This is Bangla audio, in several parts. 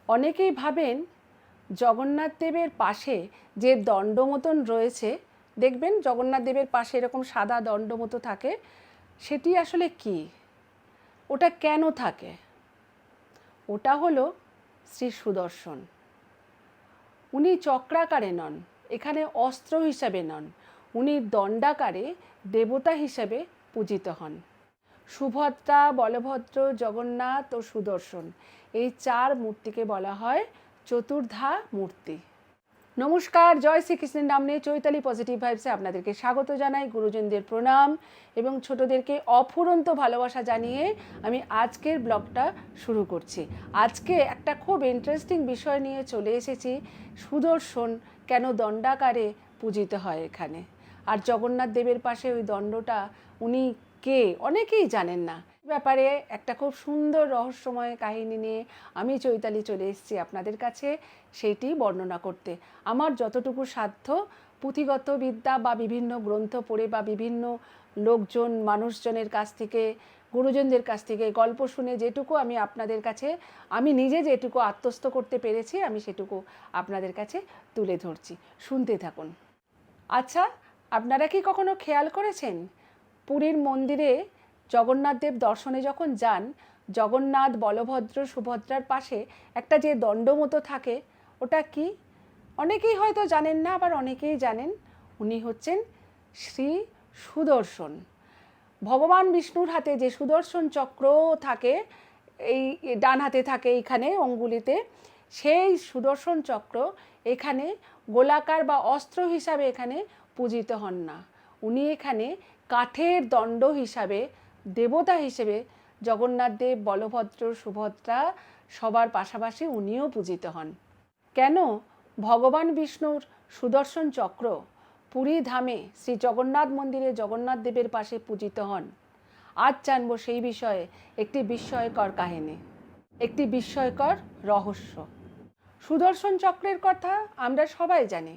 অনেকেই ভাবেন জগন্নাথ দেবের পাশে যে দণ্ড মতন রয়েছে, দেখবেন জগন্নাথ দেবের পাশে এরকম সাদা দণ্ড মতো থাকে, সেটি আসলে কি, ওটা কেন থাকে? ওটা হলো শ্রী সুদর্শন। উনি চক্রাকারে নন, এখানে অস্ত্র হিসাবে নন, উনি দণ্ডাকারে দেবতা হিসাবে পূজিত হন। সুভদ্রা, বলভদ্র, জগন্নাথ ও সুদর্শন, এই চার মূর্তিকে বলা হয় চতুর্ধা মূর্তি। নমস্কার, জয় শ্রীকৃষ্ণের নাম নিয়ে চৈতালি পজিটিভ ভাইবসে আপনাদেরকে স্বাগত জানাই। গুরুজনদের প্রণাম এবং ছোটদেরকে অফুরন্ত ভালোবাসা জানিয়ে আমি আজকের ব্লগটা শুরু করছি। আজকে একটা খুব ইন্টারেস্টিং বিষয় নিয়ে চলে এসেছি। সুদর্শন কেন দণ্ডাকারে পূজিত হয় এখানে, আর জগন্নাথ দেবের পাশে ওই দণ্ডটা উনি কে, অনেকেই জানেন না। ব্যাপারে একটা খুব সুন্দর রহস্যময় কাহিনী নিয়ে আমি চৈতালি চলে এসেছি আপনাদের কাছে, সেইটি বর্ণনা করতে। আমার যতটুকু সাধ্য পুঁথিগত বিদ্যা বা বিভিন্ন গ্রন্থ পড়ে বা বিভিন্ন লোকজন মানুষজনের কাছ থেকে, গুরুজনদের কাছ থেকে গল্প শুনে যেটুকু আমি আপনাদের কাছে, আমি নিজে যেটুকু আত্মস্থ করতে পেরেছি, আমি সেটুকু আপনাদের কাছে তুলে ধরছি। শুনতে থাকুন। আচ্ছা, আপনারা কি কখনো খেয়াল করেছেন পুরীর মন্দিরে জগন্নাথ দেব দর্শনে যখন যান, জগন্নাথ, বলভদ্র, সুভদ্রার পাশে একটা যে দণ্ড মতো থাকে, ওটা কি? অনেকেই হয়তো জানেন না, আবার অনেকেই জানেন। উনি হচ্ছেন শ্রী সুদর্শন। ভগবান বিষ্ণুর হাতে যে সুদর্শন চক্র থাকে, এই ডান হাতে থাকে এইখানে অঙ্গুলিতে, সেই সুদর্শন চক্র এখানে গোলাকার বা অস্ত্র হিসাবে এখানে পূজিত হন না। উনি এখানে কাঠের দণ্ড হিসাবে, দেবতা হিসেবে জগন্নাথ দেব, বলভদ্র, সুভদ্রা সবার পাশাপাশি উনিও পূজিত হন। কেন ভগবান বিষ্ণুর সুদর্শন চক্র পুরী ধামে শ্রী জগন্নাথ মন্দিরে জগন্নাথ দেবের পাশে পূজিত হন, আজ জানব সেই বিষয়ে একটি বিস্ময়কর কাহিনী, একটি বিস্ময়কর রহস্য। সুদর্শন চক্রের কথা আমরা সবাই জানি।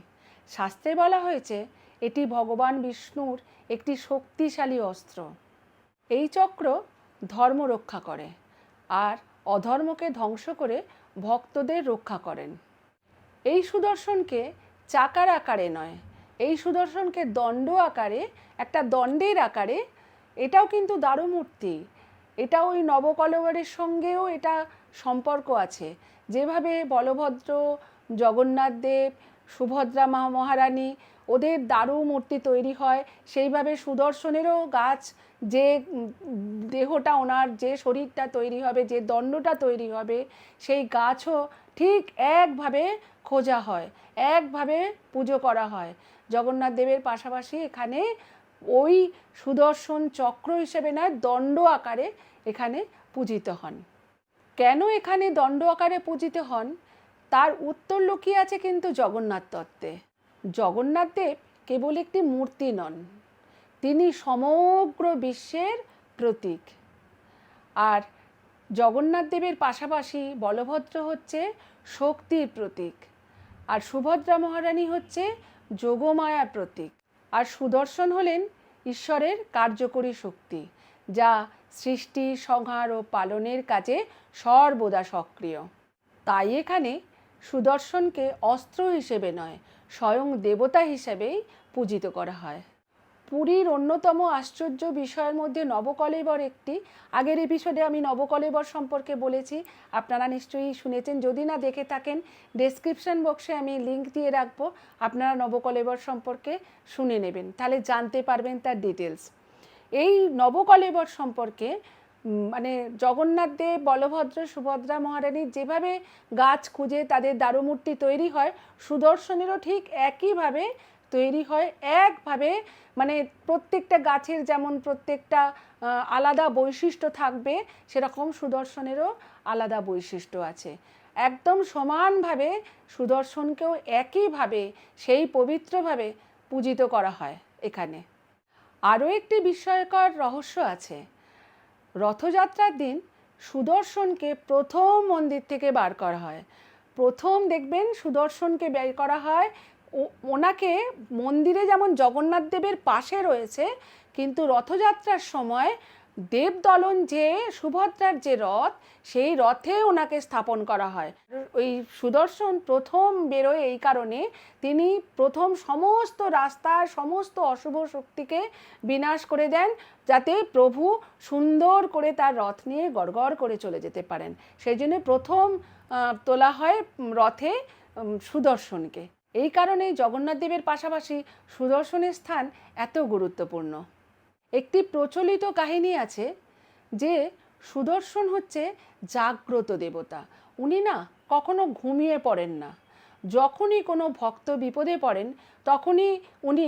শাস্ত্রে বলা হয়েছে এটি ভগবান বিষ্ণুর একটি শক্তিশালী অস্ত্র। এই চক্র ধর্ম রক্ষা করে আর অধর্মকে ধ্বংস করে ভক্তদের রক্ষা করেন। এই সুদর্শনকে চাকার আকারে নয়, এই সুদর্শনকে দণ্ড আকারে, একটা দণ্ডের আকারে, এটাও কিন্তু দারুমূর্তি। এটা ওই নবকলেবরের সঙ্গেও এটা সম্পর্ক আছে। যেভাবে বলভদ্র, জগন্নাথ দেব, সুভদ্রা মহারানী, ওদের দারু মূর্তি তৈরি হয়, সেইভাবে সুদর্শনেরও গাছ, যে দেহটা, ওনার যে শরীরটা তৈরি হবে, যে দণ্ডটা তৈরি হবে, সেই গাছও ঠিক একভাবে খোঁজা হয়, একভাবে পুজো করা হয়। জগন্নাথ দেবের পাশাপাশি এখানে ওই সুদর্শন চক্র হিসেবে নয়, দণ্ড আকারে এখানে পূজিত হন। কেন এখানে দণ্ড আকারে পূজিত হন তার উত্তর লুকিয়ে আছে কিন্তু জগন্নাথ তত্ত্বে। জগন্নাথ দেব কেবল একটি মূর্তি নন, তিনি সমগ্র বিশ্বের প্রতীক। আর জগন্নাথ দেবের পাশাপাশি বলভদ্র হচ্ছে শক্তির প্রতীক, আর সুভদ্রা মহারানী হচ্ছে যোগমায়ার প্রতীক, আর সুদর্শন হলেন ঈশ্বরের কার্যকরী শক্তি, যা সৃষ্টি, সংহার ও পালনের কাজে সর্বদা সক্রিয়। তাই এখানে সুদর্শনকে অস্ত্র হিসেবে নয়, স্বয়ং দেবতা হিসেবেই পূজিত করা হয়। পুরীর অন্যতম আশ্চর্য বিষয়ের মধ্যে নবকলেবর একটি। আগের এপিসোডে আমি নবকলেবর সম্পর্কে বলেছি, আপনারা নিশ্চয়ই শুনেছেন। যদি না দেখে থাকেন, ডেসক্রিপশন বক্সে আমি লিঙ্ক দিয়ে রাখবো, আপনারা নবকলেবর সম্পর্কে শুনে নেবেন, তাহলে জানতে পারবেন তার ডিটেলস। এই নবকলেবর সম্পর্কে মানে জগন্নাথ দেব, বলভদ্র, সুভদ্রা মহারানীর যেভাবে গাছ খুঁজে তাদের দারুমূর্তি তৈরি হয়, সুদর্শনেরও ঠিক একইভাবে তৈরি হয়, একভাবে। মানে প্রত্যেকটা গাছের যেমন প্রত্যেকটা আলাদা বৈশিষ্ট্য থাকবে, সেরকম সুদর্শনেরও আলাদা বৈশিষ্ট্য আছে। একদম সমানভাবে সুদর্শনকেও একইভাবে, সেই পবিত্রভাবে পূজিত করা হয় এখানে। আরও একটি বিস্ময়কর রহস্য আছে। রথযাত্রার দিন সুদর্শনকে প্রথম মন্দির থেকে বার করা হয়। প্রথম দেখবেন সুদর্শনকে বের করা হয়, ওনাকে মন্দিরে যেমন জগন্নাথ দেবের পাশে রয়েছে, কিন্তু রথযাত্রার সময় দেবদলন যে সুভদ্রার যে রথ, সেই রথে ওনাকে স্থাপন করা হয়। ওই সুদর্শন প্রথম বেরোয় এই কারণে, তিনি প্রথম সমস্ত রাস্তার সমস্ত অশুভ শক্তিকে বিনাশ করে দেন, যাতে প্রভু সুন্দর করে তার রথ নিয়ে গড়গড় করে চলে যেতে পারেন। সেই জন্য প্রথম তোলা হয় রথে সুদর্শনকে। এই কারণেই জগন্নাথ দেবের পাশাপাশি সুদর্শনের স্থান এত গুরুত্বপূর্ণ। একটি প্রচলিত কাহিনী আছে যে সুদর্শন হচ্ছে জাগ্রত দেবতা। উনি না কখনো ঘুমিয়ে পড়েন না। যখনই কোনো ভক্ত বিপদে পড়েন তখনই উনি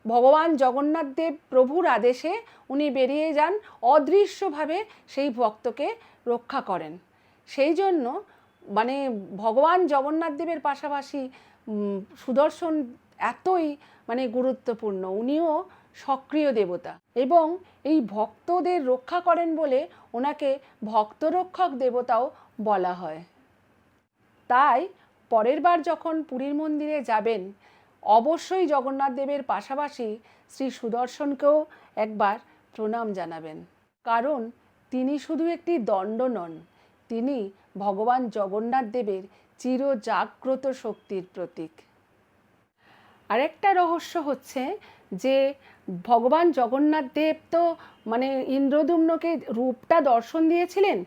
ভগবান জগন্নাথ দেব প্রভুর আদেশে উনি বেরিয়ে যান, অদৃশ্যভাবে সেই ভক্তকে রক্ষা করেন। সেই জন্য মানে ভগবান জগন্নাথ দেবের পাশাপাশি সুদর্শন এতই মানে গুরুত্বপূর্ণ। উনিও সক্রিয় দেবতা এবং এই ভক্তদের রক্ষা করেন বলে ওনাকে ভক্তরক্ষক দেবতাও বলা হয়। তাই পরের বার যখন পুরীর মন্দিরে যাবেন, অবশ্যই জগন্নাথ দেবের পাশাপাশি শ্রী সুদর্শনকেও একবার প্রণাম জানাবেন, কারণ তিনি শুধু একটি দণ্ড নন, তিনি ভগবান জগন্নাথ দেবের চিরজাগ্রত শক্তির প্রতীক। আরেকটা রহস্য হচ্ছে যে ভগবান জগন্নাথ দেব তো মানে ইন্দ্রদ্যুম্নকে রূপটা দর্শন দিয়েছিলেন,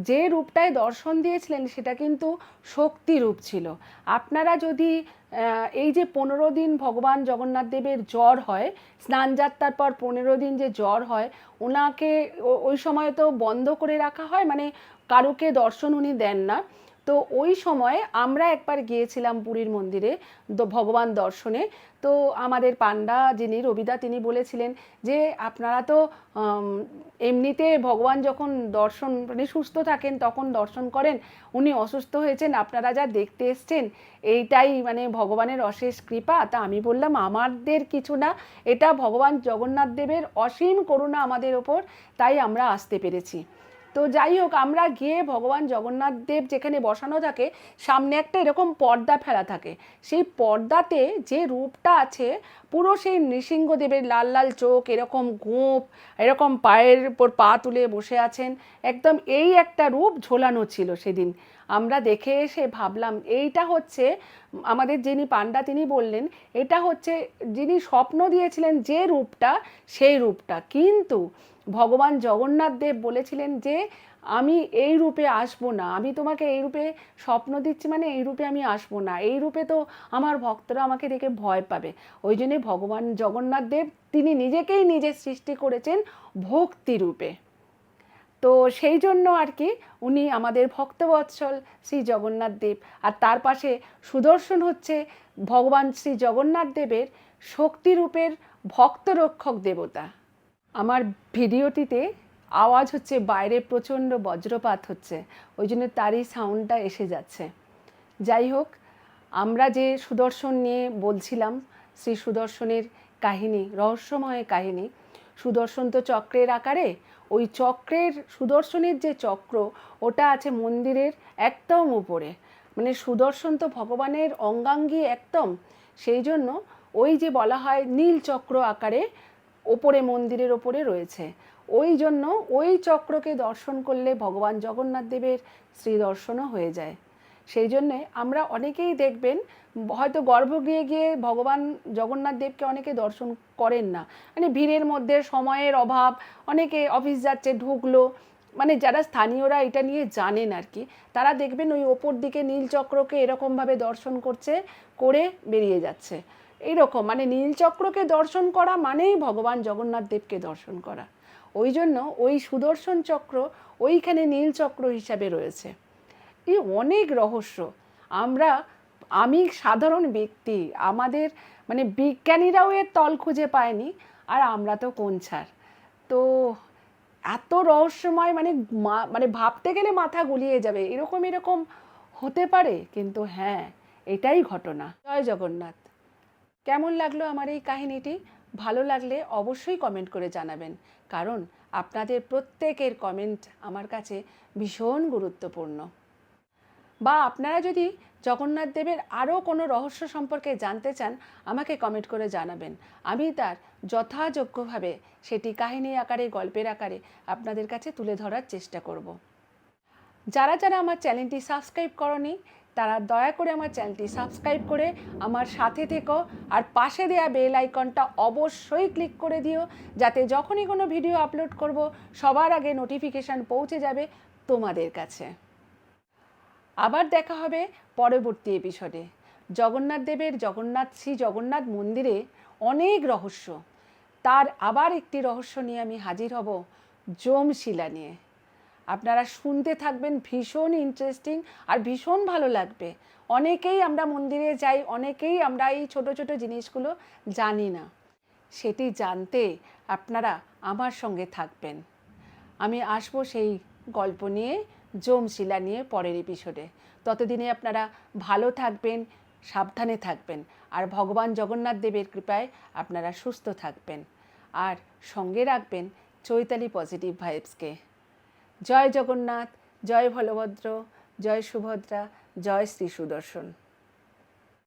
যে রূপটায় দর্শন দিয়েছিলেন সেটা কিন্তু শক্তি রূপ ছিল। আপনারা যদি এই যে 15 দিন ভগবান জগন্নাথ দেবের জ্বর হয়, স্নানযাত্রার পর 15 দিন যে জ্বর হয়, ওনাকে ওই সময় তো বন্ধ করে রাখা হয়, মানে কারোকে দর্শন উনি দেন না। তো ওই সময় আমরা একবার গিয়েছিলাম পুরীর মন্দিরে ভগবান দর্শনে। তো আমাদের পান্ডা যিনি রবিদা, তিনি বলেছিলেন যে আপনারা তো এমনিতে ভগবান যখন দর্শন মানে সুস্থ থাকেন তখন দর্শন করেন, উনি অসুস্থ হয়েছেন, আপনারা যা দেখতে এসছেন এইটাই মানে ভগবানের অশেষ কৃপা। তা আমি বললাম আমাদের কিছু না, এটা ভগবান জগন্নাথ দেবের অসীম করুণা আমাদের ওপর, তাই আমরা আসতে পেরেছি। তো যাই হোক, আমরা গিয়ে ভগবান জগন্নাথ দেব যেখানে বসানো থাকে সামনে একটা এরকম পর্দা ফেলা থাকে, সেই পর্দাতে যে রূপটা আছে পুরো সেই নৃসিংহদেবের লাল লাল চোখ, এরকম গোঁফ, এরকম পায়ের উপর পা তুলে বসে আছেন, একদম এই একটা রূপ ঝোলানো ছিল সেদিন। আমরা দেখে এসে ভাবলাম এইটা হচ্ছে আমাদের যিনি পান্ডা, তিনি বললেন এটা হচ্ছে যিনি স্বপ্ন দিয়েছিলেন যে রূপটা, সেই রূপটা। কিন্তু ভগবান জগন্নাথ দেব বলেছিলেন যে আমি এই রূপে আসবো না, আমি তোমাকে এই রূপে স্বপ্ন দিচ্ছি মানে এই রূপে আমি আসবো না, এই রূপে তো আমার ভক্তরা আমাকে দেখে ভয় পাবে। ওই জন্যে ভগবান জগন্নাথ দেব তিনি নিজেকেই নিজে সৃষ্টি করেছেন ভক্তি রূপে। তো সেই জন্য আর কি উনি আমাদের ভক্তবৎসল শ্রী জগন্নাথ দেব। আর তার পাশে সুদর্শন হচ্ছে ভগবান শ্রী জগন্নাথ দেবের শক্তিরূপের ভক্তরক্ষক দেবতা। আমার ভিডিওটিতে আওয়াজ হচ্ছে, বাইরে প্রচণ্ড বজ্রপাত হচ্ছে, ওই জন্য তারই সাউন্ডটা এসে যাচ্ছে। যাই হোক, আমরা যে সুদর্শন নিয়ে বলছিলাম, শ্রী সুদর্শনের কাহিনী, রহস্যময় কাহিনী। সুদর্শন তো চক্রের আকারে, ওই চক্রের সুদর্শনের যে চক্র ওটা আছে মন্দিরের একদম উপরে, মানে সুদর্শন তো ভগবানের অঙ্গাঙ্গী একদম, সেই জন্য ওই যে বলা হয় নীল চক্র আকারে ওপরে মন্দিরের ওপরে রয়েছে। ওই জন্য ওই চক্রকে দর্শন করলে ভগবান জগন্নাথ দেবের শ্রী দর্শনও হয়ে যায়। সেই জন্যে আমরা অনেকেই দেখবেন হয়তো গর্ভগৃহে গিয়ে ভগবান জগন্নাথ দেবকে অনেকে দর্শন করেন না, মানে ভিড়ের মধ্যে সময়ের অভাব, অনেকে অফিস যাচ্ছে ঢুকলো, মানে যারা স্থানীয়রা এটা নিয়ে জানেন আর কি, তারা দেখবেন ওই ওপর দিকে নীলচক্রকে এরকমভাবে দর্শন করছে, করে বেরিয়ে যাচ্ছে। এইরকম মানে নীলচক্রকে দর্শন করা মানেই ভগবান জগন্নাথ দেবকে দর্শন করা। ওই জন্য ওই সুদর্শন চক্র ওইখানে নীলচক্র হিসাবে রয়েছে। এই অনেক রহস্য আমি সাধারণ ব্যক্তি, আমাদের মানে বিজ্ঞানীরাও এর তল খুঁজে পায়নি, আর আমরা তো কোন ছাড়। তো এত রহস্যময় মানে মানে ভাবতে গেলে মাথা গুলিয়ে যাবে, এরকম এরকম হতে পারে, কিন্তু হ্যাঁ এটাই ঘটনা। জয় জগন্নাথ। কেমন লাগলো আমার এই কাহিনীটি? ভালো লাগলে অবশ্যই কমেন্ট করে জানাবেন, কারণ আপনাদের প্রত্যেকের কমেন্ট আমার কাছে ভীষণ গুরুত্বপূর্ণ। বা আপনারা যদি জগন্নাথ দেবের আরও কোনো রহস্য সম্পর্কে জানতে চান, আমাকে কমেন্ট করে জানাবেন। আমি তার যথাযোগ্যভাবে সেটি কাহিনী আকারে, গল্পের আকারে আপনাদের কাছে তুলে ধরার চেষ্টা করব। যারা যারা আমার চ্যানেলটি সাবস্ক্রাইব করনি, তারা দয়া করে আমার চ্যানেলটি সাবস্ক্রাইব করে আমার সাথে থেকো, আর পাশে দেওয়া বেল আইকনটা অবশ্যই ক্লিক করে দিও, যাতে যখনই কোনো ভিডিও আপলোড করব সবার আগে নোটিফিকেশান পৌঁছে যাবে তোমাদের কাছে। আবার দেখা হবে পরবর্তী এপিসোডে। জগন্নাথ দেবের শ্রী জগন্নাথ মন্দিরে অনেক রহস্য, তার আবার একটি রহস্য নিয়ে আমি হাজির হব, যমশিলা নিয়ে। আপনারা শুনতে থাকবেন, ভীষণ ইন্টারেস্টিং আর ভীষণ ভালো লাগবে। অনেকেই আমরা মন্দিরে যাই, অনেকেই আমরা এই ছোট ছোট জিনিসগুলো জানি না। সেটি জানতে আপনারা আমার সঙ্গে থাকবেন। আমি আসবো সেই গল্প নিয়ে, যমশিলা নিয়ে পরের এপিসোডে। ততদিনে আপনারা ভালো থাকবেন, সাবধানে থাকবেন, আর ভগবান জগন্নাথ দেবের কৃপায় আপনারা সুস্থ থাকবেন। আর সঙ্গে রাখবেন চৈতালি পজিটিভ ভাইবসকে। জয় জগন্নাথ, জয় বলভদ্র, জয় সুভদ্রা, জয় শ্রী সুদর্শন।